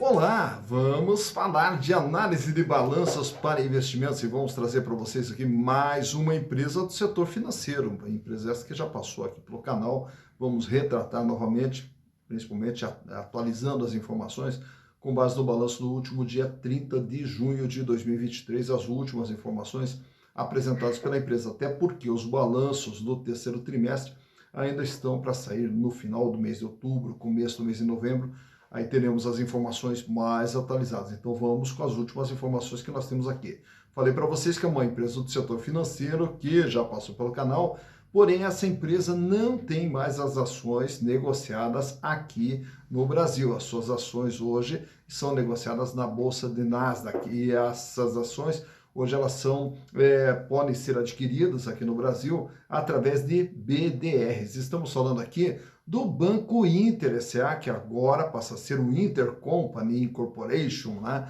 Olá, vamos falar de análise de balanços para investimentos e vamos trazer para vocês aqui mais uma empresa do setor financeiro, uma empresa essa que já passou aqui pelo canal. Vamos retratar novamente, principalmente atualizando as informações com base no balanço do último dia 30 de junho de 2023, as últimas informações apresentadas pela empresa, até porque os balanços do terceiro trimestre ainda estão para sair no final do mês de outubro, começo do mês de novembro. Aí teremos as informações mais atualizadas. Então vamos com as últimas informações que nós temos aqui. Falei para vocês que é uma empresa do setor financeiro que já passou pelo canal, porém essa empresa não tem mais as ações negociadas aqui no Brasil. As suas ações hoje são negociadas na Bolsa de Nasdaq e essas ações hoje elas podem ser adquiridas aqui no Brasil através de BDRs. Estamos falando aqui do Banco Inter S.A., que agora passa a ser o Intercompany Incorporation, né?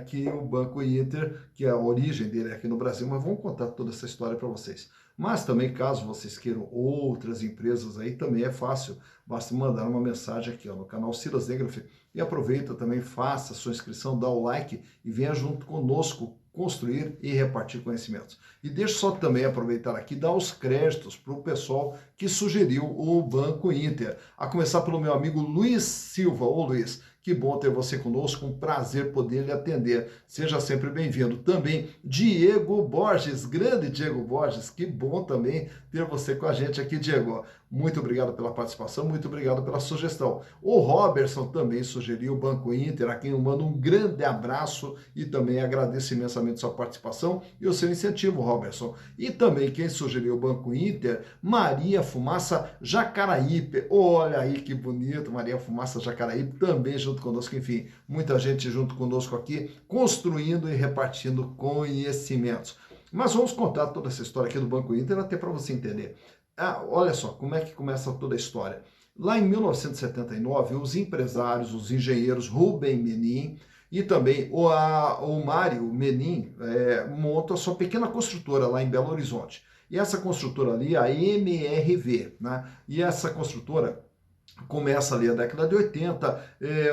Que o Banco Inter, que a origem dele é aqui no Brasil, mas vamos contar toda essa história para vocês. Mas também, caso vocês queiram outras empresas aí, também é fácil, basta mandar uma mensagem aqui ó, no canal Silas Negraf e aproveita também, faça a sua inscrição, dá o like e venha junto conosco construir e repartir conhecimentos. E deixa só também aproveitar aqui, dar os créditos para o pessoal que sugeriu o Banco Inter, a começar pelo meu amigo Luiz Silva. Ô Luiz, que bom ter você conosco, um prazer poder lhe atender. Seja sempre bem-vindo. Também Diego Borges, grande Diego Borges, que bom também ter você com a gente aqui, Diego. Muito obrigado pela participação, muito obrigado pela sugestão. O Robertson também sugeriu o Banco Inter, a quem eu mando um grande abraço e também agradeço imensamente sua participação e o seu incentivo, Robertson. E também quem sugeriu o Banco Inter, Maria Fumaça Jacaraípe. Olha aí que bonito, Maria Fumaça Jacaraípe também junto conosco. Enfim, muita gente junto conosco aqui, construindo e repartindo conhecimentos. Mas vamos contar toda essa história aqui do Banco Inter até para você entender. Olha só como é que começa toda a história. Lá em 1979, os empresários, os engenheiros Rubem Menin e também o Mário Menin montam a sua pequena construtora lá em Belo Horizonte. E essa construtora ali, a MRV, né? E essa construtora começa ali a década de 80,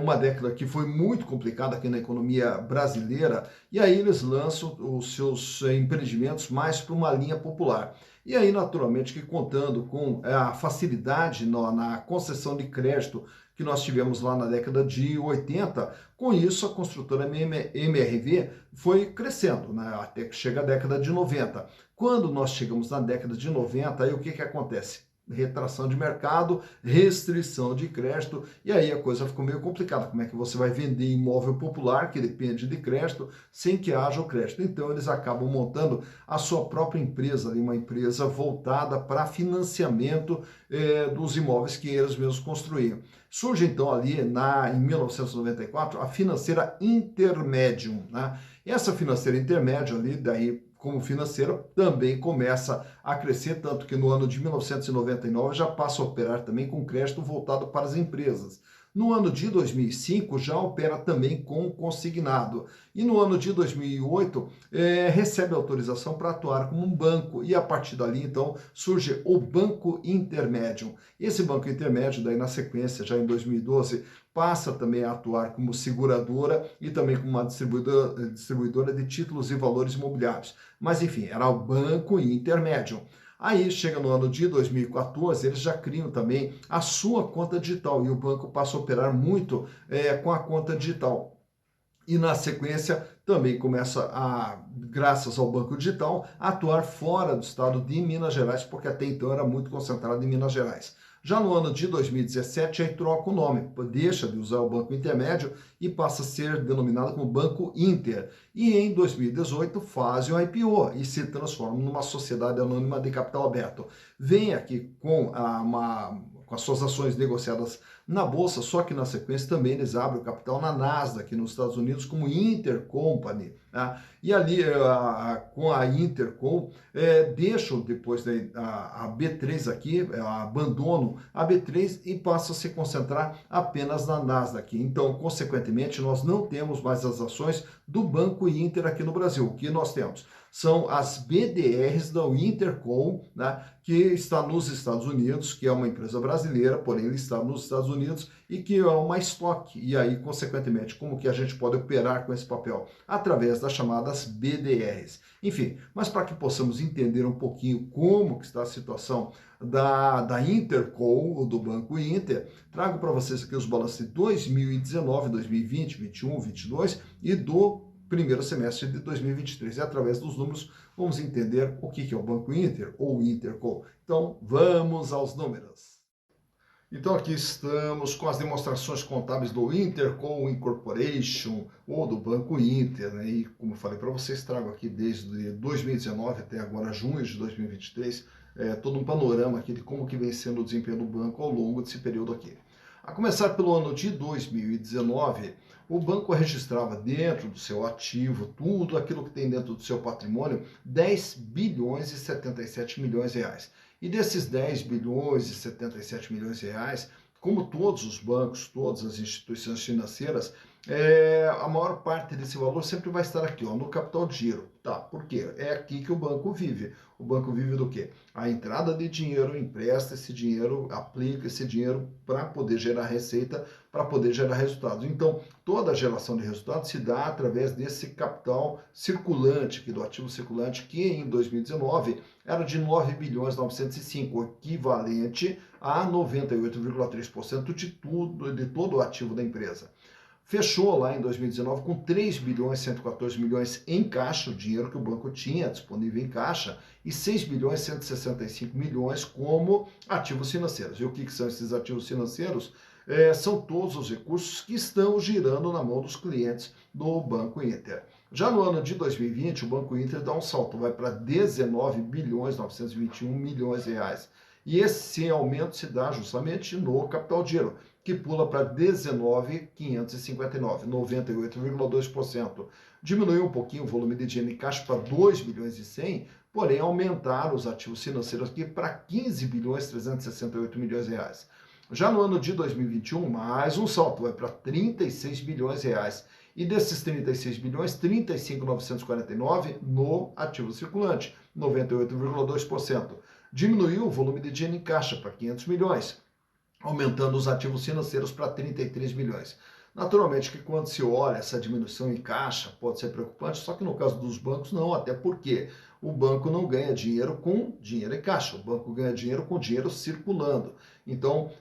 uma década que foi muito complicada aqui na economia brasileira, e aí eles lançam os seus empreendimentos mais para uma linha popular. E aí, naturalmente, que contando com a facilidade na concessão de crédito que nós tivemos lá na década de 80, com isso a construtora MRV foi crescendo, né, até que chega a década de 90. Quando nós chegamos na década de 90, aí o que acontece? Retração de mercado, restrição de crédito, e aí a coisa ficou meio complicada. Como é que você vai vender imóvel popular, que depende de crédito, sem que haja o crédito? Então eles acabam montando a sua própria empresa, ali, uma empresa voltada para financiamento dos imóveis que eles mesmos construíam. Surge então ali, em 1994, a financeira Intermédium, né? E essa financeira Intermédium ali, daí como financeira, também começa a crescer, tanto que no ano de 1999 já passa a operar também com crédito voltado para as empresas. No ano de 2005 já opera também com consignado. E no ano de 2008 recebe autorização para atuar como um banco. E a partir dali, então, surge o Banco Intermédio. Esse Banco Intermédio, daí na sequência, já em 2012, passa também a atuar como seguradora e também como uma distribuidora de títulos e valores imobiliários. Mas, enfim, era o Banco Intermédio. Aí chega no ano de 2014, eles já criam também a sua conta digital e o banco passa a operar muito com a conta digital. E na sequência também começa graças ao Banco Digital, a atuar fora do estado de Minas Gerais, porque até então era muito concentrado em Minas Gerais. Já no ano de 2017, aí troca o nome, deixa de usar o Banco Intermédio e passa a ser denominado como Banco Inter. E em 2018 faz o IPO e se transforma numa sociedade anônima de capital aberto. Vem aqui com as suas ações negociadas na Bolsa, só que na sequência também eles abrem o capital na Nasdaq, nos Estados Unidos, como Intercompany. Tá? E ali, com a Intercom, deixam depois a B3 aqui, abandonam a B3 e passam a se concentrar apenas na Nasdaq. Então, consequentemente, nós não temos mais as ações do Banco Inter aqui no Brasil. O que nós temos? São as BDRs da Intercom, né, que está nos Estados Unidos, que é uma empresa brasileira, porém ele está nos Estados Unidos e que é uma estoque. E aí, consequentemente, como que a gente pode operar com esse papel? Através das chamadas BDRs. Enfim, mas para que possamos entender um pouquinho como que está a situação da Intercol, ou do Banco Inter, trago para vocês aqui os balanços de 2019, 2020, 21, 22 e do primeiro semestre de 2023. E através dos números vamos entender o que é o Banco Inter ou Intercol. Então vamos aos números. Então aqui estamos com as demonstrações contábeis do Intercol Incorporation ou do Banco Inter, né? E como eu falei para vocês, trago aqui desde 2019 até agora junho de 2023, todo um panorama aqui de como que vem sendo o desempenho do banco ao longo desse período aqui. A começar pelo ano de 2019, o banco registrava dentro do seu ativo, tudo aquilo que tem dentro do seu patrimônio, 10 bilhões e 77 milhões de reais. E desses 10 bilhões e 77 milhões de reais, como todos os bancos, todas as instituições financeiras, a maior parte desse valor sempre vai estar aqui, ó, no capital de giro. Tá, por quê? É aqui que o banco vive. O banco vive do quê? A entrada de dinheiro, empresta esse dinheiro, aplica esse dinheiro para poder gerar receita, para poder gerar resultados. Então, toda a geração de resultados se dá através desse capital circulante, aqui do ativo circulante, que em 2019 era de 9 bilhões 905, equivalente a 98,3% de todo o ativo da empresa. Fechou lá em 2019 com 3 bilhões 114 milhões em caixa, o dinheiro que o banco tinha disponível em caixa, e 6 bilhões 165 milhões como ativos financeiros. E o que são esses ativos financeiros? São todos os recursos que estão girando na mão dos clientes do Banco Inter. Já no ano de 2020, o Banco Inter dá um salto, vai para 19 bilhões 921 milhões de reais. E esse aumento se dá justamente no capital de giro, que pula para 19.559, 98,2%. Diminuiu um pouquinho o volume de dinheiro em caixa para 2 bilhões e 100, porém aumentaram os ativos financeiros aqui para 15 bilhões 368 milhões de reais. Já no ano de 2021, mais um salto, vai para 36 bilhões de reais. E desses 36 bilhões, 35.949 no ativo circulante, 98,2%. Diminuiu o volume de dinheiro em caixa para 500 milhões, aumentando os ativos financeiros para 33 milhões. Naturalmente que quando se olha essa diminuição em caixa pode ser preocupante, só que no caso dos bancos não, até porque o banco não ganha dinheiro com dinheiro em caixa, o banco ganha dinheiro com dinheiro circulando. Então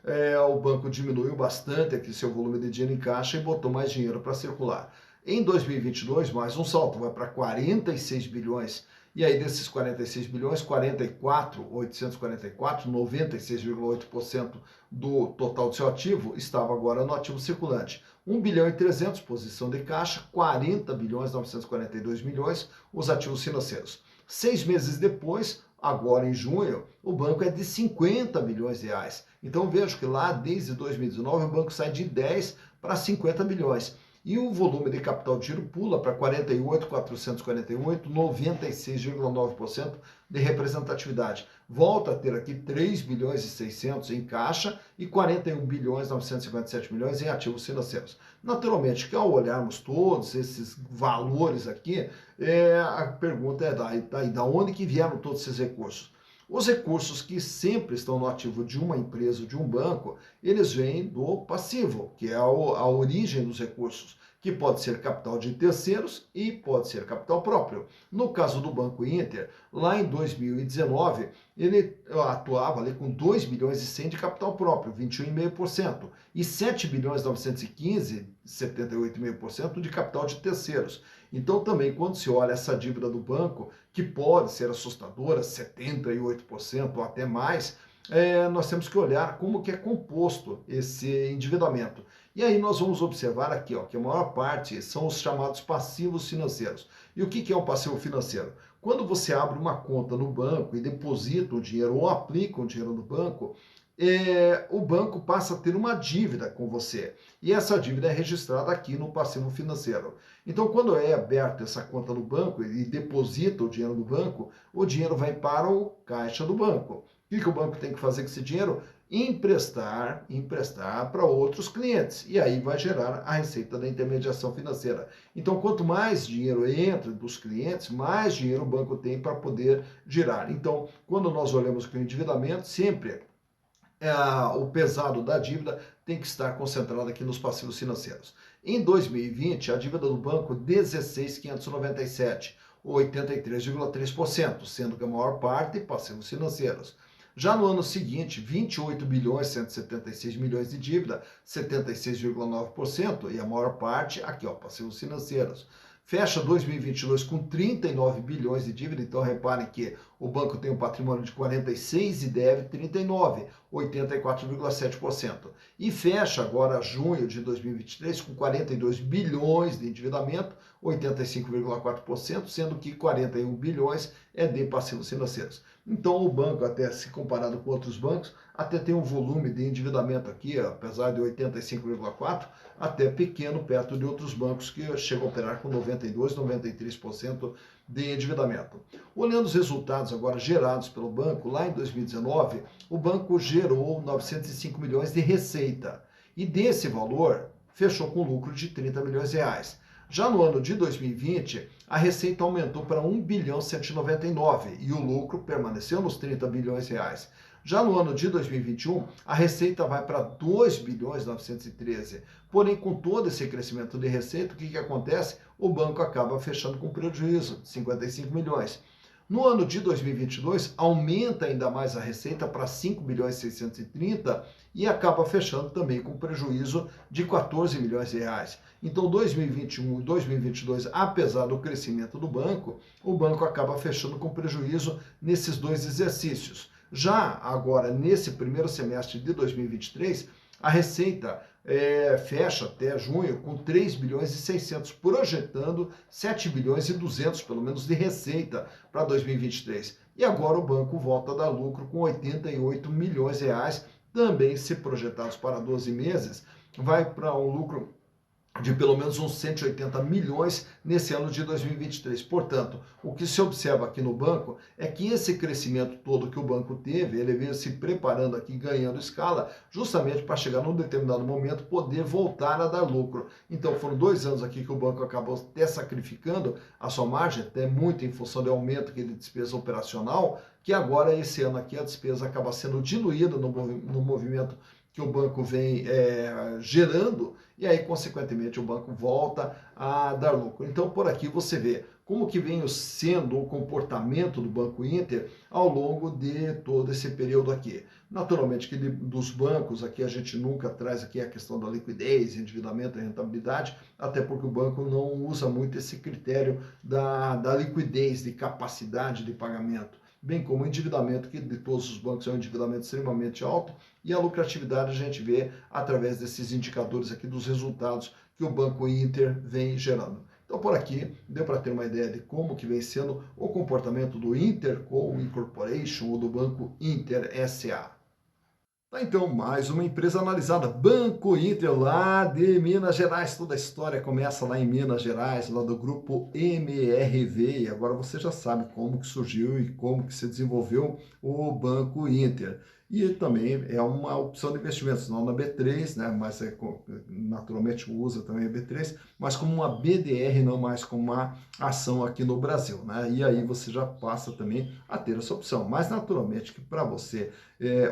o banco diminuiu bastante aqui seu volume de dinheiro em caixa e botou mais dinheiro para circular. Em 2022, mais um salto, vai para 46 bilhões. E aí desses 46 bilhões, 44.844, 96,8% do total do seu ativo estava agora no ativo circulante. 1 bilhão e 300, posição de caixa, 40 bilhões 942 milhões, os ativos financeiros. 6 meses depois, agora em junho, o banco é de 50 bilhões de reais. Então vejo que lá desde 2019 o banco sai de 10 para 50 bilhões. E o volume de capital de giro pula para 48.448, 96,9% de representatividade. Volta a ter aqui 3 bilhões e 600 em caixa e 41 bilhões 957 milhões em ativos financeiros. Naturalmente, que ao olharmos todos esses valores aqui, a pergunta é da onde que vieram todos esses recursos? Os recursos que sempre estão no ativo de uma empresa, de um banco, eles vêm do passivo, que é a origem dos recursos, que pode ser capital de terceiros e pode ser capital próprio. No caso do Banco Inter, lá em 2019, ele atuava ali com 2 bilhões e 100 de capital próprio, 21,5%, e 7 bilhões e 915, 78,5% de capital de terceiros. Então também quando se olha essa dívida do banco, que pode ser assustadora, 78% ou até mais, nós temos que olhar como que é composto esse endividamento. E aí nós vamos observar aqui, ó, que a maior parte são os chamados passivos financeiros. E o que é um passivo financeiro? Quando você abre uma conta no banco e deposita o dinheiro ou aplica o dinheiro no banco, o banco passa a ter uma dívida com você. E essa dívida é registrada aqui no passivo financeiro. Então, quando é aberta essa conta no banco e deposita o dinheiro no banco, o dinheiro vai para o caixa do banco. O que o banco tem que fazer com esse dinheiro? Emprestar para outros clientes. E aí vai gerar a receita da intermediação financeira. Então, quanto mais dinheiro entra dos clientes, mais dinheiro o banco tem para poder girar. Então, quando nós olhamos que o endividamento sempre o pesado da dívida tem que estar concentrado aqui nos passivos financeiros. Em 2020, a dívida do banco 16.597, 83,3%, sendo que a maior parte passivos financeiros. Já no ano seguinte, 28 bilhões 176 milhões de dívida, 76,9%, e a maior parte aqui, passivos financeiros. Fecha 2022 com 39 bilhões de dívida, então reparem que o banco tem um patrimônio de 46 e deve 39, 84,7%. E fecha agora junho de 2023 com 42 bilhões de endividamento, 85,4%, sendo que 41 bilhões é de passivos financeiros. Então o banco, até se comparado com outros bancos, até tem um volume de endividamento aqui, apesar de 85,4%, até pequeno, perto de outros bancos que chegam a operar com 92%, 93% de endividamento. Olhando os resultados agora gerados pelo banco, lá em 2019, o banco gerou 905 milhões de receita. E desse valor, fechou com lucro de 30 milhões de reais. Já no ano de 2020, a receita aumentou para 1 bilhão 199 e o lucro permaneceu nos 30 bilhões de reais. Já no ano de 2021, a receita vai para 2 bilhões 913. Porém, com todo esse crescimento de receita, o que acontece? O banco acaba fechando com prejuízo de 55 milhões. No ano de 2022, aumenta ainda mais a receita para 5 bilhões 630 e acaba fechando também com prejuízo de 14 milhões de reais. Então, 2021 e 2022, apesar do crescimento do banco, o banco acaba fechando com prejuízo nesses dois exercícios. Já agora, nesse primeiro semestre de 2023, a receita fecha até junho com 3 bilhões e 600, projetando 7 bilhões e 200, pelo menos, de receita para 2023. E agora o banco volta a dar lucro com 88 milhões de reais, também se projetados para 12 meses, vai para um lucro de pelo menos uns 180 milhões nesse ano de 2023. Portanto, o que se observa aqui no banco é que esse crescimento todo que o banco teve, ele veio se preparando aqui, ganhando escala, justamente para chegar num determinado momento poder voltar a dar lucro. Então, foram 2 anos aqui que o banco acabou até sacrificando a sua margem, até muito em função do aumento de despesa operacional, que agora, esse ano aqui, a despesa acaba sendo diluída no movimento que o banco vem gerando, e aí, consequentemente, o banco volta a dar lucro. Então, por aqui você vê como que vem sendo o comportamento do Banco Inter ao longo de todo esse período aqui. Naturalmente que dos bancos aqui a gente nunca traz aqui a questão da liquidez, endividamento e rentabilidade, até porque o banco não usa muito esse critério da liquidez, de capacidade de pagamento, bem como o endividamento, que de todos os bancos é um endividamento extremamente alto, e a lucratividade a gente vê através desses indicadores aqui dos resultados que o Banco Inter vem gerando. Então, por aqui, deu para ter uma ideia de como que vem sendo o comportamento do Interco Incorporation ou do Banco Inter SA. Tá, então, mais uma empresa analisada, Banco Inter, lá de Minas Gerais. Toda a história começa lá em Minas Gerais, lá do grupo MRV. E agora você já sabe como que surgiu e como que se desenvolveu o Banco Inter. E também é uma opção de investimentos, não na B3, né? Mas naturalmente usa também a B3, mas como uma BDR, não mais como uma ação aqui no Brasil, né? E aí você já passa também a ter essa opção. Mas naturalmente que para você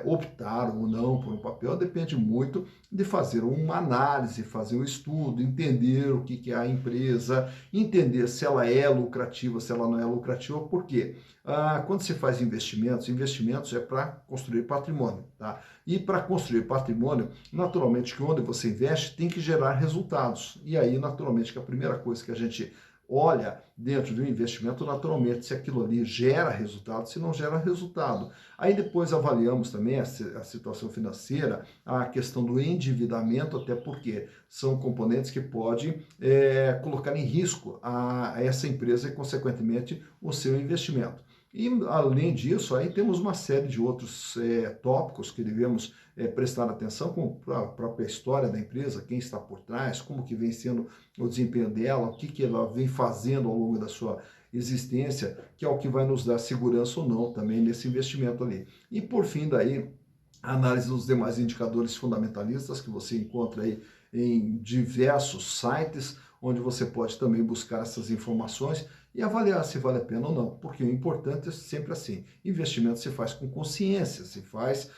optar ou não por um papel depende muito de fazer uma análise, fazer um estudo, entender o que é a empresa, entender se ela é lucrativa, se ela não é lucrativa. Por quê? Quando se faz investimentos é para construir patrimônio, tá? E para construir patrimônio, naturalmente que onde você investe tem que gerar resultados. E aí, naturalmente, que a primeira coisa que a gente olha dentro do investimento, naturalmente, se aquilo ali gera resultado, se não gera resultado. Aí depois avaliamos também a situação financeira, a questão do endividamento, até porque são componentes que podem colocar em risco essa empresa e, consequentemente, o seu investimento. E, além disso, aí temos uma série de outros tópicos que devemos prestar atenção, como a própria história da empresa, quem está por trás, como que vem sendo o desempenho dela, o que ela vem fazendo ao longo da sua existência, que é o que vai nos dar segurança ou não também nesse investimento ali. E, por fim, daí, a análise dos demais indicadores fundamentalistas que você encontra aí em diversos sites, onde você pode também buscar essas informações e avaliar se vale a pena ou não, porque o importante é sempre assim, investimento se faz com consciência, se faz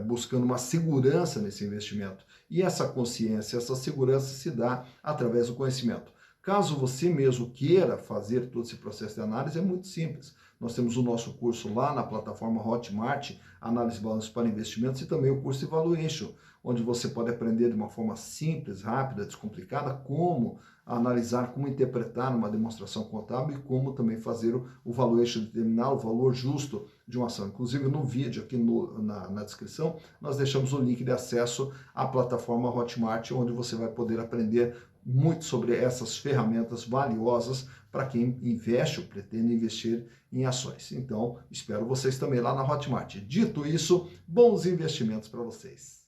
buscando uma segurança nesse investimento, e essa consciência, essa segurança se dá através do conhecimento. Caso você mesmo queira fazer todo esse processo de análise, é muito simples. Nós temos o nosso curso lá na plataforma Hotmart, Análise de Balanço para Investimentos, e também o curso Evaluation, onde você pode aprender de uma forma simples, rápida, descomplicada, como analisar, como interpretar uma demonstração contábil e como também fazer o valuation, determinar o valor justo de uma ação. Inclusive no vídeo aqui na descrição, nós deixamos o link de acesso à plataforma Hotmart, onde você vai poder aprender muito sobre essas ferramentas valiosas para quem investe ou pretende investir em ações. Então, espero vocês também lá na Hotmart. Dito isso, bons investimentos para vocês.